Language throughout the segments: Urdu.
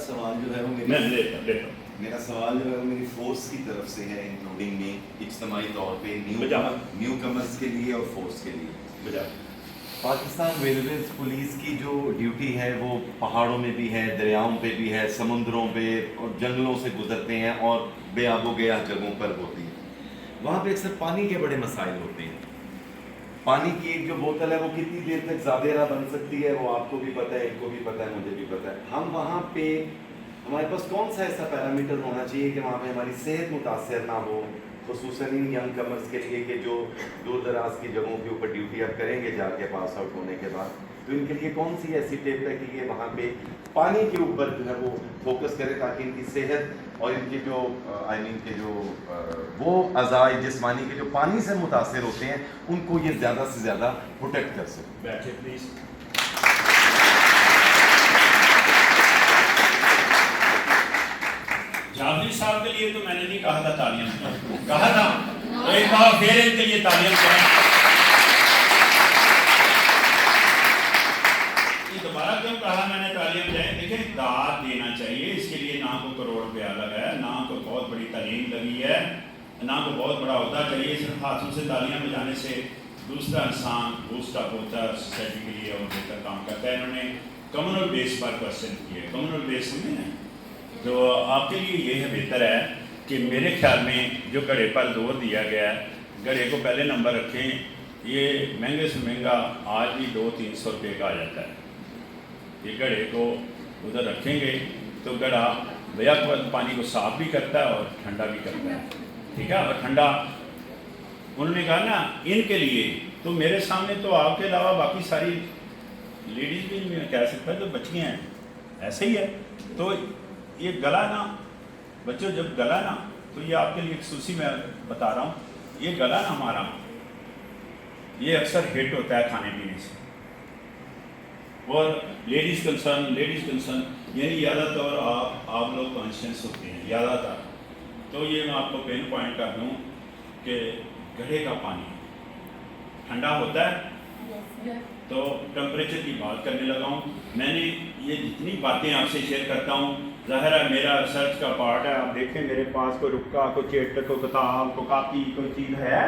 سوال جو ہے وہ میرا سوال جو ہے وہ میری فورس کی طرف سے ہے، انکلوڈنگ میں اجتماعی طور پہ نیو کمرز کے لیے اور فورس کے لیے. پاکستان ریلویز پولیس کی جو ڈیوٹی ہے وہ پہاڑوں میں بھی ہے، دریاؤں پہ بھی ہے، سمندروں پہ اور جنگلوں سے گزرتے ہیں اور بے آب و گیا جگہوں پر ہوتی ہے. وہاں پہ اکثر پانی کے بڑے مسائل ہوتے ہیں. پانی کی ایک جو بوتل ہے وہ کتنی دیر تک زیادہ بن سکتی ہے وہ آپ کو بھی پتہ ہے، ان کو بھی پتہ ہے، مجھے بھی پتہ ہے. ہم وہاں پہ ہمارے پاس کون سا ایسا پیرامیٹر ہونا چاہیے کہ وہاں پہ ہماری صحت متاثر نہ ہو، خصوصاً ان ینگ کمرز کے لیے کہ جو دور دراز کی جگہوں کے اوپر ڈیوٹی اب کریں گے جا کے پاس آؤٹ ہونے کے بعد، تو ان کے لیے کون سی ایسی ٹپ ہے کہ یہ وہاں پہ پانی کے اوپر جو ہے وہ فوکس کرے تاکہ ان کی صحت اور ان کے جو کے جو وہ اعضاء جسمانی کے جو پانی سے متاثر ہوتے ہیں ان کو یہ زیادہ سے زیادہ پروٹیکٹ کر سکے. بیٹھے پلیز. جعفری صاحب کے لیے تو میں نے نہیں کہا تھا تعلیم، کہا تھا تو ایک بار پھر ان کے لیے تعلیم کریں. دوبارہ کیوں کہا میں نے تعلیم دیں؟ دیکھیں داد دینا چاہیے، اس کے لیے نہ کو کروڑ روپیہ لگا ہے، نہ کو بہت بڑی تعلیم لگی ہے، نہ کو بہت بڑا عہدہ چاہیے. صرف ہاتھوں سے تالیاں بجانے سے دوسرا انسان بوسٹ اپ ہوتا ہے سوسائٹی کے لیے اور بہتر کام کرتا ہے. انہوں نے کمیونل بیس پر کوشچن کیے. کمیونل بیس سمجھیں نا، تو آپ کے لیے یہ بہتر ہے کہ میرے خیال میں جو گھڑے پر زور دیا گیا ہے، گھڑے کو پہلے نمبر رکھیں. یہ مہنگے سے مہنگا آج بھی 200-300 روپے کا آ جاتا ہے. یہ گھڑے کو ادھر رکھیں گے تو گھڑا بیک وقت پانی کو صاف بھی کرتا ہے اور ٹھنڈا بھی کرتا ہے. ٹھیک ہے، اور ٹھنڈا انہوں نے کہا نا ان کے لیے. تو میرے سامنے تو آپ کے علاوہ باقی ساری لیڈیز بھی میں کہہ سکتا جو بچیاں ہیں ایسے ہی ہے. تو یہ گلا نا بچوں، جب گلا نا تو یہ آپ کے لیے خصوصی میں بتا رہا ہوں، یہ گلا نا ہمارا یہ اکثر ہٹ ہوتا ہے کھانے پینے سے. اور لیڈیز کنسرن یعنی زیادہ طور آپ لوگ کانشیس ہوتے ہیں زیادہ تر. تو یہ میں آپ کو پین پوائنٹ کر دوں کہ گھڑے کا پانی ٹھنڈا ہوتا ہے. تو ٹمپریچر کی بات کرنے لگا ہوں. میں نے یہ جتنی باتیں آپ سے شیئر کرتا ہوں ظاہر ہے میرا ریسرچ کا پارٹ ہے. آپ دیکھیں میرے پاس کوئی رکا، کوئی چیٹ، کوئی کتاب، کوئی کاپی، کوئی چیز ہے؟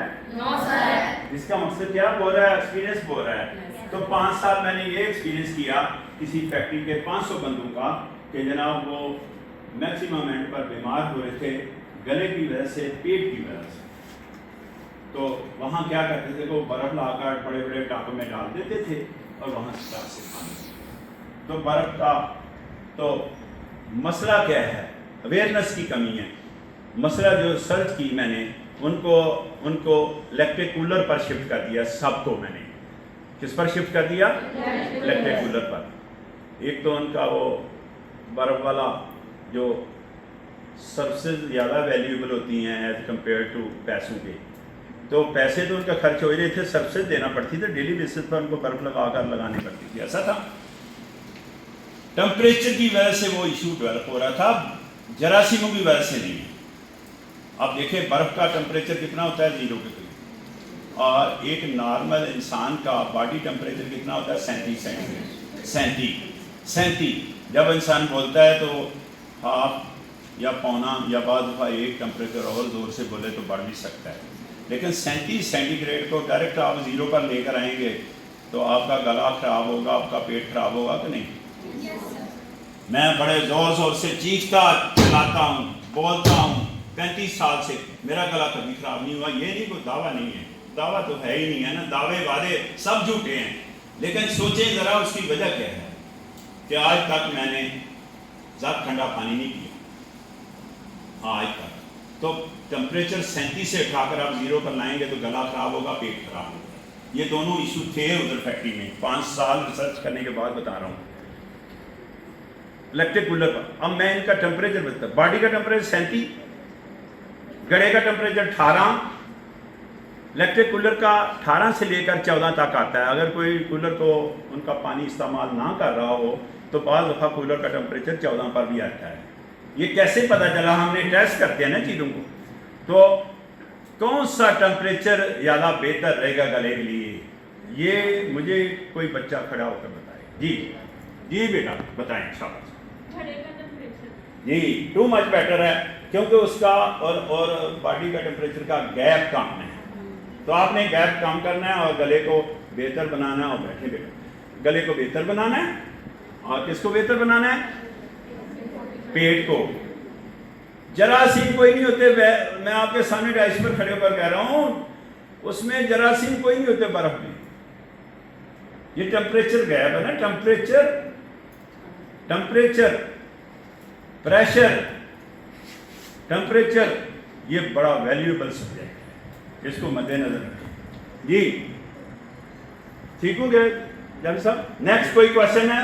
اس کا مقصد کیا بول رہا ہے؟ ایکسپیرینس بول رہا ہے. تو 5 سال میں نے یہ ایکسپیرینس کیا کسی فیکٹری کے 500 بندوں کا کہ جناب وہ میکسیمم اینڈ پر بیمار ہو رہے تھے گلے کی وجہ سے، پیٹ کی وجہ سے. تو وہاں کیا کرتے تھے وہ برف لا کر بڑے بڑے ٹاپوں میں ڈال دیتے تھے اور وہاں سے کھانے. تو برف کا تو مسئلہ کیا ہے؟ اویئرنیس کی کمی ہے. مسئلہ جو سرچ کی میں نے ان کو الیکٹرک کولر پر شفٹ کر دیا. سب کو میں نے کس پر شفٹ کر دیا؟ الیکٹرک کولر پر. ایک تو ان کا وہ برف والا جو سروسز زیادہ ویلیوبل ہوتی ہیں ایز کمپیئر ٹو پیسوں کے. تو پیسے تو ان کا خرچ ہو رہے تھے، سروسز دینا پڑتی تھی، ڈیلی بیسس پر ان کو برف لگا کر لگانی پڑتی تھی. ایسا تھا. ٹمپریچر کی وجہ سے وہ ایشو ڈیولپ ہو رہا تھا، جراثیموں کی وجہ سے نہیں ہے. اب دیکھیں برف کا ٹمپریچر کتنا ہوتا ہے؟ 0 کے قریب. اور ایک نارمل انسان کا باڈی ٹمپریچر کتنا ہوتا ہے؟ 37 سینٹی. 37 جب انسان بولتا ہے تو ہاف یا پونا یا بعض دفعہ 1 ٹمپریچر اور زور سے بولے تو بڑھ بھی سکتا ہے. لیکن 37 سینٹی گریڈ کو ڈائریکٹ آپ 0 پر لے کر آئیں گے تو آپ کا گلا خراب ہوگا، آپ کا پیٹ خراب ہوگا کہ نہیں؟ میں بڑے زور سے چیختا چلاتا ہوں، بولتا ہوں 35 سال سے، میرا گلا کبھی خراب نہیں ہوا. یہ نہیں کوئی دعویٰ نہیں ہے، دعویٰ تو ہے ہی نہیں ہے نا، دعوے وعدے سب جھوٹے ہیں. لیکن سوچیں ذرا اس کی وجہ کیا ہے کہ آج تک میں نے زیادہ ٹھنڈا پانی نہیں پیا آج تک. تو ٹمپریچر 37 سے اٹھا کر آپ 0 پر لائیں گے تو گلا خراب ہوگا، پیٹ خراب ہوگا. یہ دونوں ایشو تھے ادھر فیکٹری میں. 5 سال ریسرچ کرنے کے بعد بتا رہا ہوں. الیکٹرک کولر پر اب میں ان کا ٹمپریچر بتا، باڈی کا ٹمپریچر 37، گڑے کا ٹمپریچر 18، الیکٹرک کولر کا 18 سے لے کر 14 تک آتا ہے. اگر کوئی کولر کو ان کا پانی استعمال نہ کر رہا ہو تو بعض دفعہ کولر کا ٹمپریچر 14 پر بھی آتا ہے. یہ کیسے پتہ چلا؟ ہم نے ٹیسٹ کرتے ہیں نا چیزوں کو. تو کون سا ٹمپریچر زیادہ بہتر رہے گا گلے کے لیے؟ یہ مجھے کوئی بچہ کھڑا ہو کر بتائے. جی بیٹا بتائیں. شاباش. جی ٹو مچ بیٹر ہے، کیونکہ اس کا اور باڈی کا ٹیمپریچر کا گیپ کم ہے، تو آپ نے گیپ کم کرنا ہے اور گلے کو بہتر بنانا ہے، اور بیٹھے بیٹھے گلے کو بہتر بنانا ہے، اور کس کو بہتر بنانا ہے؟ پیٹ کو۔ جراثیم کوئی نہیں ہوتے، میں آپ کے سامنے ڈائس پر کھڑے ہو کر کہہ رہا ہوں، اس میں جراثیم کوئی نہیں ہوتے برف میں۔ یہ ٹیمپریچر گیپ ہے نا، ٹیمپریچر پریشر ٹیمپریچر، یہ بڑا ویلیوبل سبجیکٹ ہے، اس کو مد نظر رکھیں۔ جی ٹھیک ہو گیا جان صاحب؟ نیکسٹ کوئی کوشچن ہے؟